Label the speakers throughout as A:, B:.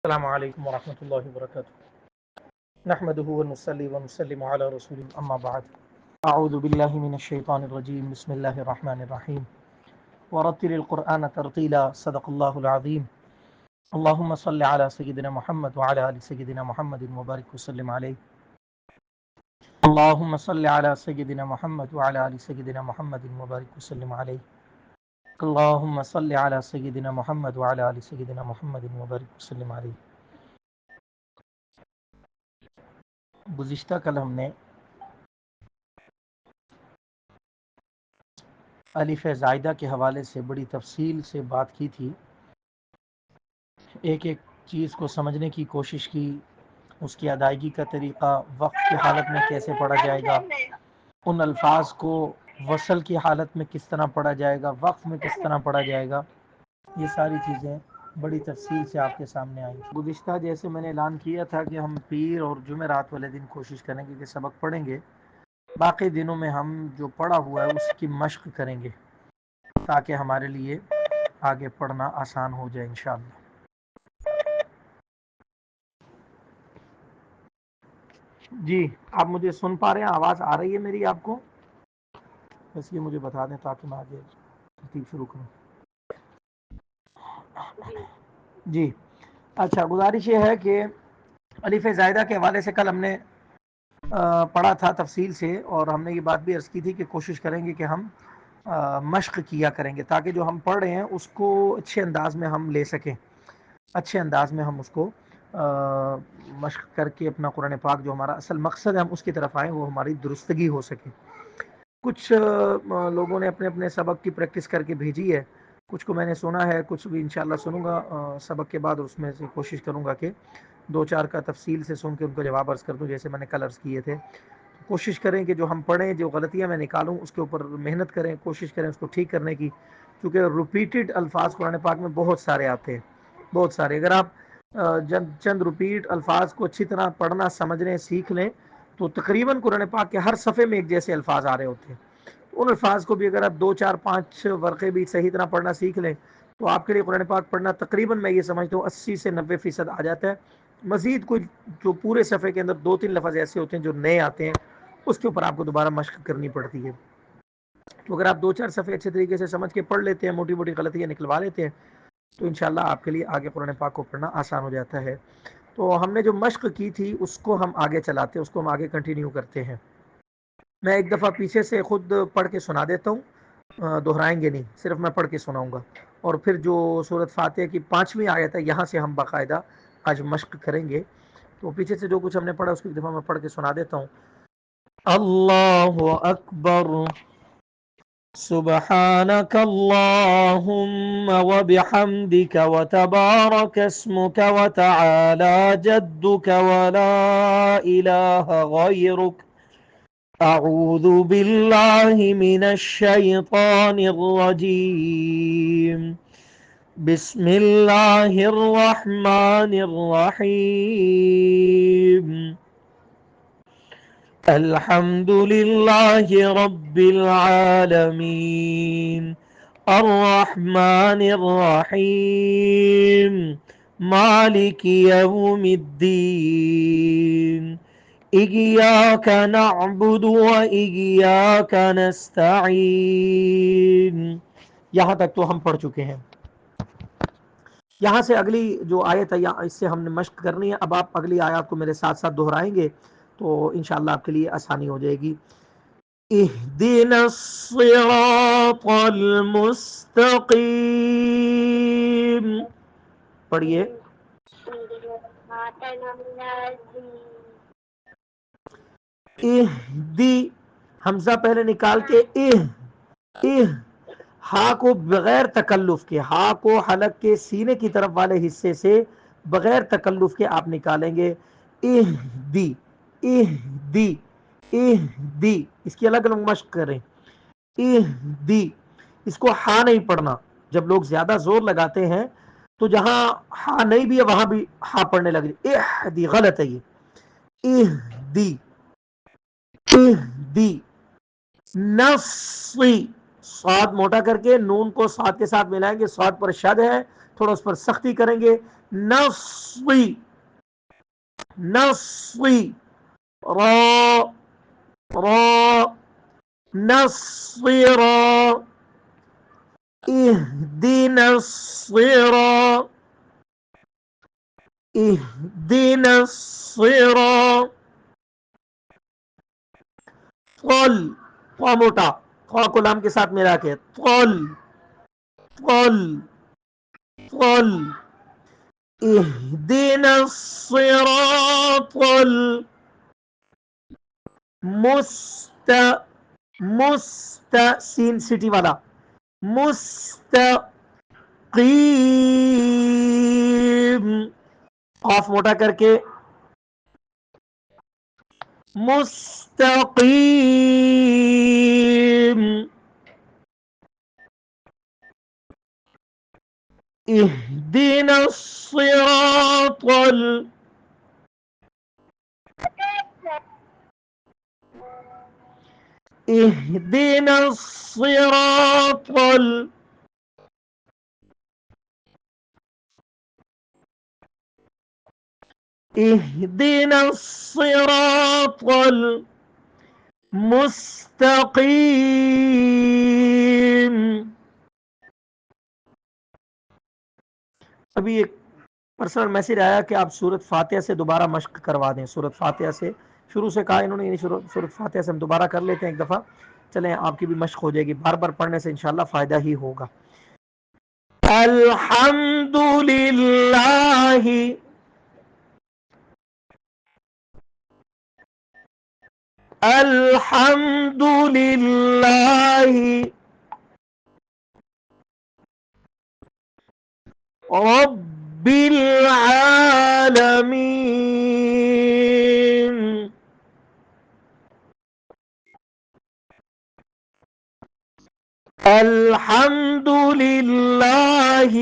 A: السلام علیکم ورحمۃ اللہ وبرکاتہ نحمده ونصلي ونسلم على رسول اما بعد اعوذ باللہ من الشیطان الرجیم بسم اللہ الرحمن الرحیم ورتل القرآن ترتیلا صدق اللہ العظیم اللهم صل على سيدنا محمد وعلى آل سيدنا محمد وبارك وسلم عليه اللهم صل على سيدنا محمد وعلى آل سيدنا محمد وبارك وسلم عليه اللهم صل على سيدنا محمد وعلى آل سيدنا محمد وبارك وسلم عليه گزشتہ کل ہم نے الف زائدہ کے حوالے سے بڑی تفصیل سے بات کی تھی، ایک ایک چیز کو سمجھنے کی کوشش کی، اس کی ادائیگی کا طریقہ، وقت کی حالت میں کیسے پڑھا جائے گا، ان الفاظ کو وصل کی حالت میں کس طرح پڑھا جائے گا، وقف میں کس طرح پڑھا جائے گا، یہ ساری چیزیں بڑی تفصیل سے آپ کے سامنے آئی۔ گزشتہ جیسے میں نے اعلان کیا تھا کہ ہم پیر اور جمعرات والے دن کوشش کریں گے کہ سبق پڑھیں گے، باقی دنوں میں ہم جو پڑھا ہوا ہے اس کی مشق کریں گے تاکہ ہمارے لیے آگے پڑھنا آسان ہو جائے انشاءاللہ۔ جی آپ مجھے سن پا رہے ہیں؟ آواز آ رہی ہے میری آپ کو؟ بس یہ مجھے بتا دیں تاکہ میں آگے ترتیب شروع کروں۔ جی اچھا، گزارش یہ ہے کہ الف زائدہ کے حوالے سے کل ہم نے پڑھا تھا تفصیل سے، اور ہم نے یہ بات بھی عرض کی تھی کہ کوشش کریں گے کہ ہم مشق کیا کریں گے تاکہ جو ہم پڑھ رہے ہیں اس کو اچھے انداز میں ہم لے سکیں، اچھے انداز میں ہم اس کو مشق کر کے اپنا قرآن پاک جو ہمارا اصل مقصد ہے ہم اس کی طرف آئیں، وہ ہماری درستگی ہو سکے۔ کچھ لوگوں نے اپنے اپنے سبق کی پریکٹس کر کے بھیجی ہے، کچھ کو میں نے سنا ہے، کچھ بھی انشاءاللہ سنوں گا سبق کے بعد، اس میں سے کوشش کروں گا کہ دو چار کا تفصیل سے سن کے ان کو جواب عرض کر دوں جیسے میں نے کل عرض کیے تھے۔ کوشش کریں کہ جو ہم پڑھیں، جو غلطیاں میں نکالوں اس کے اوپر محنت کریں، کوشش کریں اس کو ٹھیک کرنے کی، کیونکہ ریپیٹڈ الفاظ قرآن پاک میں بہت سارے آتے ہیں، بہت سارے۔ اگر آپ چند ریپیٹ الفاظ کو اچھی طرح پڑھنا سمجھ لیں، سیکھ لیں، تو تقریباً قرآن پاک کے ہر صفحے میں ایک جیسے الفاظ آ رہے ہوتے ہیں۔ ان الفاظ کو بھی اگر آپ 2 4 5 ورقے بھی صحیح طرح پڑھنا سیکھ لیں تو آپ کے لیے قرآن پاک پڑھنا تقریباً میں یہ سمجھتا ہوں 80 سے 90% آ جاتا ہے۔ مزید کچھ جو پورے صفحے کے اندر 2 3 لفظ ایسے ہوتے ہیں جو نئے آتے ہیں، اس کے اوپر آپ کو دوبارہ مشق کرنی پڑتی ہے۔ تو اگر آپ 2 4 صفحے اچھے طریقے سے سمجھ کے پڑھ لیتے ہیں، موٹی موٹی غلطیاں نکلوا لیتے ہیں، تو انشاءاللہ آپ کے لیے آگے قرآن پاک کو پڑھنا آسان ہو جاتا ہے۔ تو ہم نے جو مشق کی تھی اس کو ہم آگے چلاتے ہیں، اس کو ہم آگے کنٹینیو کرتے ہیں۔ میں ایک دفعہ پیچھے سے خود پڑھ کے سنا دیتا ہوں، دہرائیں گے نہیں، صرف میں پڑھ کے سناؤں گا، اور پھر جو سورۃ فاتحہ کی 5ویں آیت ہے یہاں سے ہم باقاعدہ آج مشق کریں گے۔ تو پیچھے سے جو کچھ ہم نے پڑھا اس کی دفعہ میں پڑھ کے سنا دیتا ہوں۔ اللہ اکبر، سبحانك اللهم وبحمدك وتبارك اسمك وتعالى جدك ولا إله غيرك، أعوذ بالله من الشيطان الرجيم، بسم الله الرحمن الرحيم، الحمد لله رب العالمين، الرحمن الرحيم، مالك يوم الدين، إياك نعبد وإياك نستعين۔ یہاں تک تو ہم پڑھ چکے ہیں۔ یہاں سے اگلی جو آیت ہے اس سے ہم نے مشق کرنی ہے۔ اب آپ اگلی آیات کو میرے ساتھ ساتھ دہرائیں گے تو انشاءاللہ آپ کے لیے آسانی ہو جائے گی۔ اہدنا الصراط المستقیم، پڑھیے۔ اہدی، حمزہ پہلے نکال کے ہا کو بغیر تکلف کے، ہا کو حلق کے سینے کی طرف والے حصے سے بغیر تکلف کے آپ نکالیں گے۔ اہدی، اہدی، اہدی، اس کی الگ الگ مشق کریں۔ اہدی، اس کو ہا نہیں پڑھنا۔ جب لوگ زیادہ زور لگاتے ہیں تو جہاں ہا نہیں بھی ہے وہاں بھی ہا پڑھنے لگے، اہدی، غلط ہے یہ۔ اہدی، اہدی، نفسی، صاد موٹا کر کے نون کو صاد کے ساتھ ملائیں گے، صاد پر شد ہے، تھوڑا اس پر سختی کریں گے. نصی نصی را را نصرا اهدنا الصراط اهدنا الصراط. قل قا موٹا قا کو لام کے ساتھ ملا کے قل قل قل اهدنا الصراط المست مست سین سٹی والا مستقیم قاف موٹا کر کے مستقیم. اهدنا الصراط اهدنا الصراط اهدنا الصراط المستقیم. ابھی ایک پرسنل میسج آیا کہ آپ سورت فاتحہ سے دوبارہ مشق کروا دیں. سورت فاتحہ سے شروع سے کہا انہوں نے، یعنی سورت فاتحہ سے ہم دوبارہ کر لیتے ہیں ایک دفعہ. چلیں آپ کی بھی مشق ہو جائے گی، بار بار پڑھنے سے انشاءاللہ فائدہ ہی ہوگا. الحمد للہ الحمد للہ رب العالمین. الحمد للہ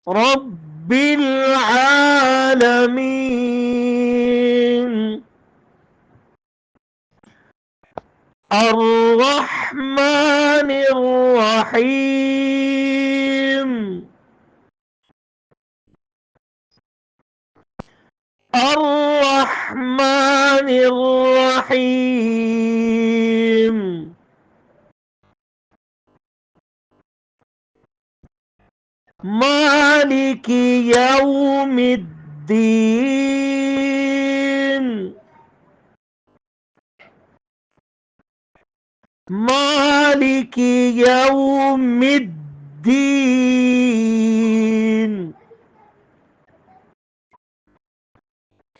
A: رب العالمین. الرحمن الرحیم الرحمن الرحیم. مالک یوم الدین مالک یوم الدین.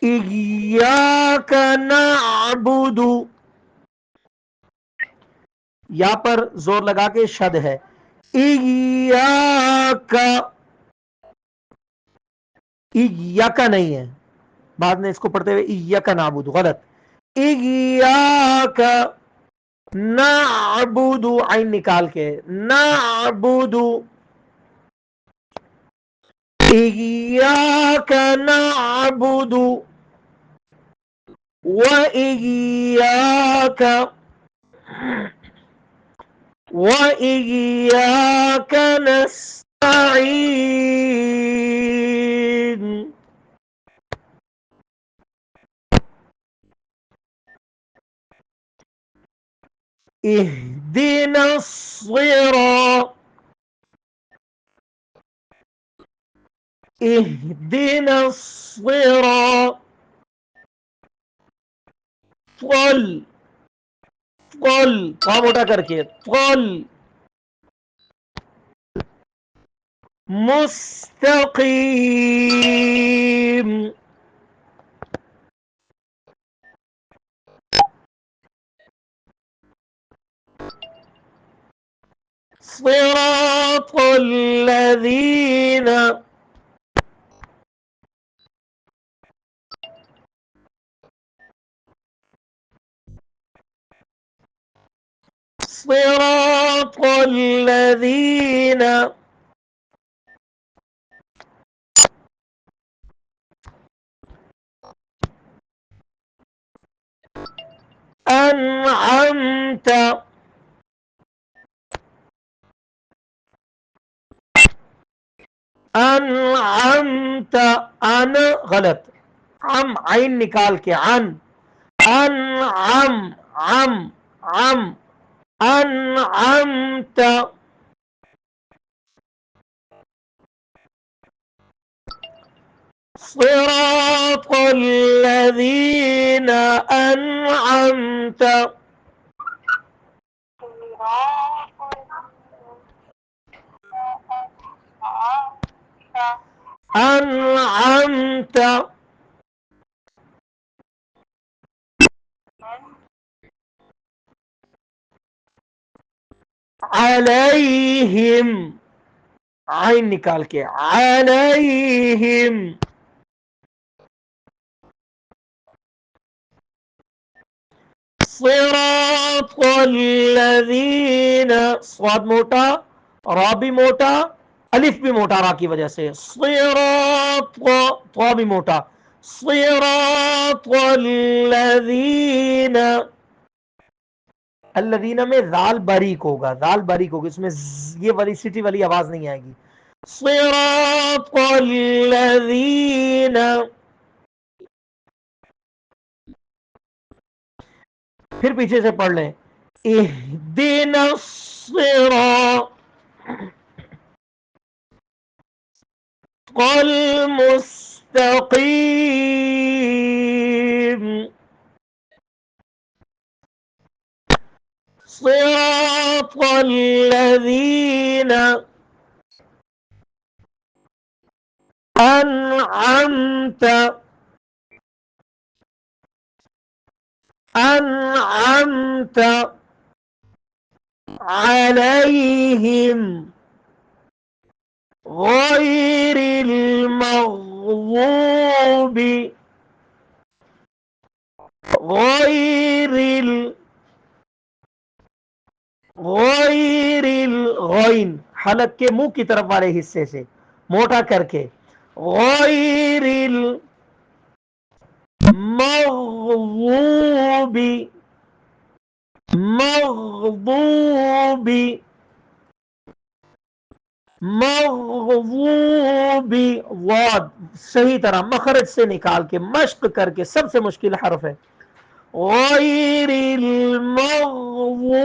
A: ایاک نعبد، یا پر زور لگا کے شد ہے. ایاک ایاک نہیں ہے، بعد میں اس کو پڑھتے ہوئے ایاک نعبد غلط. ایاک نعبد عین نکال کے نعبد. ایاک نعبد وإياك وإياك نستعين. اهدنا الصراط اهدنا الصراط قل قل قا موٹا کر کے قل مستقیم. صراط الذین صراط الذین أنعمت أنعمت أن غلط، عین نکال کے انعم عم أنعمت صراط الذين أنعمت أنعمت عليهم عین نکال کے عليهم صراط الذين صاد موٹا را بھی موٹا الف بھی موٹا را کی وجہ سے صراط تو بھی موٹا صراط الذين الذين میں ذال باریک ہوگا اس میں یہ والی سٹی والی آواز نہیں آئے گی صراط الذين پھر پیچھے سے پڑھ لیں اهدنا الصراط المستقيم صراط الذين أنعمت عليهم غير المغضوب غير الغين حلق کے منہ کی طرف والے حصے سے موٹا کر کے غیر المغضوب مغضوب واد صحیح طرح مخرج سے نکال کے مشق کر کے سب سے مشکل حرف ہے غیر المغضوب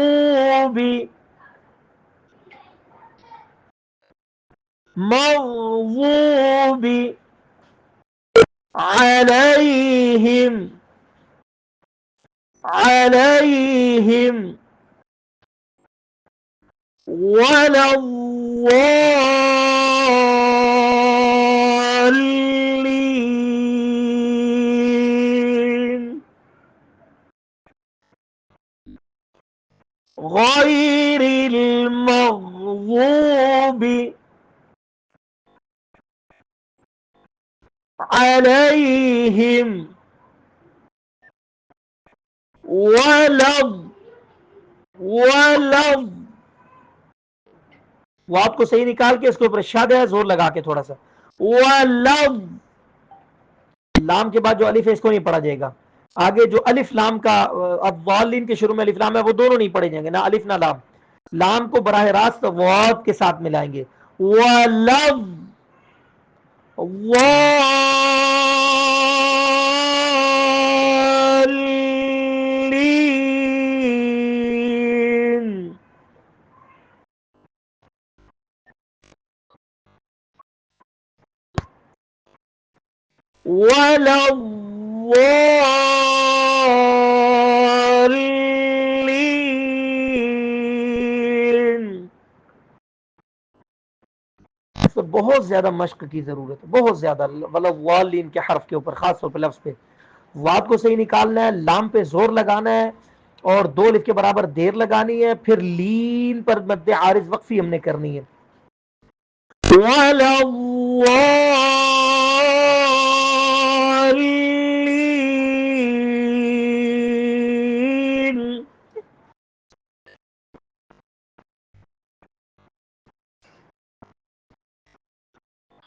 A: عليهم ولا الضالين غير المغضوب عليهم ولض واد کو صحیح نکال کے اس کے اوپر شاد ہے زور لگا کے تھوڑا سا ولض لام کے بعد جو الف ہے اس کو نہیں پڑھا جائے گا آگے جو الف لام کا الضالین کے شروع میں الف لام ہے وہ دونوں نہیں پڑھے جائیں گے نہ الف نہ لام لام کو براہ راست واد کے ساتھ ملائیں گے ولض ولا الضالين اس پر بہت زیادہ مشق کی ضرورت ہے بہت زیادہ ولا الضالين کے حرف کے اوپر خاص طور پہ لفظ پہ واد کو صحیح نکالنا ہے لام پہ زور لگانا ہے اور دو الف کے برابر دیر لگانی ہے پھر لین پر مد عارض وقفی ہم نے کرنی ہے ولا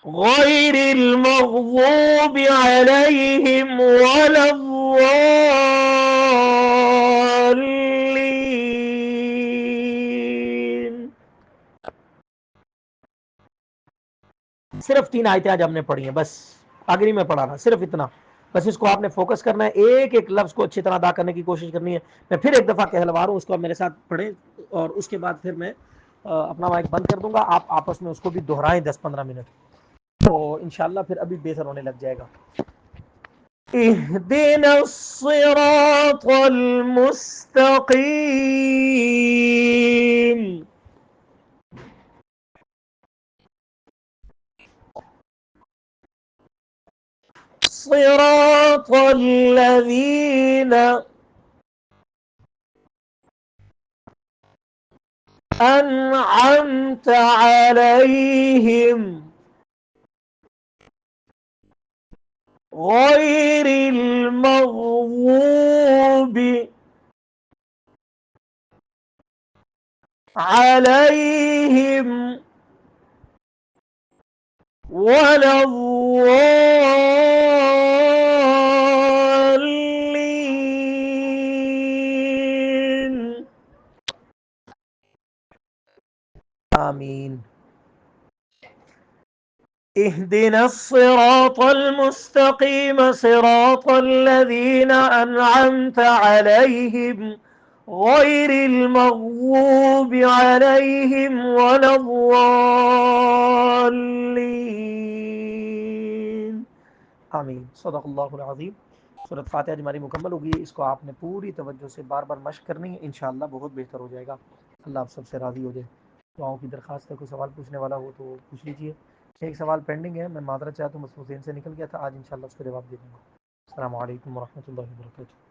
A: غير المغضوب عليهم ولا الضالين صرف 3 آیتیں آج ہم نے پڑھی ہیں، بس آگے نہیں میں پڑھا رہا، صرف اتنا، بس اس کو آپ نے فوکس کرنا ہے، ایک ایک لفظ کو اچھی طرح ادا کرنے کی کوشش کرنی ہے۔ میں پھر ایک دفعہ کہلوا رہا ہوں، اس کو آپ میرے ساتھ پڑھیں، اور اس کے بعد پھر میں اپنا مائک بند کر دوں گا، آپ آپس میں اس کو بھی دہرائیں 10-15 منٹ، تو انشاءاللہ پھر ابھی بہتر ہونے لگ جائے گا۔ اهدنا الصراط المستقيم صراط الذين أنعمت عليهم غير المغضوب عليهم ولا الضالين آمين۔ اهدنا الصراط المستقيم صراط الذين أنعمت عليهم غير المغضوب عليهم ولا الضالين آمین۔ صدق اللہ العظیم۔ سورۃ فاتحہ ہماری مکمل ہوگی، اس کو آپ نے پوری توجہ سے بار بار مشق کرنی ہے، انشاءاللہ بہت بہتر ہو جائے گا، اللہ آپ سب سے راضی ہو جائے۔ دعاؤں کی درخواست ہے، کوئی سوال پوچھنے والا ہو تو پوچھ لیجئے۔ ایک سوال پینڈنگ ہے، میں معذرت چاہتا ہوں، مصروف ذہن سے نکل گیا تھا، آج انشاءاللہ اس کا جواب دے دوں گا۔ السلام علیکم ورحمۃ اللہ وبرکاتہ۔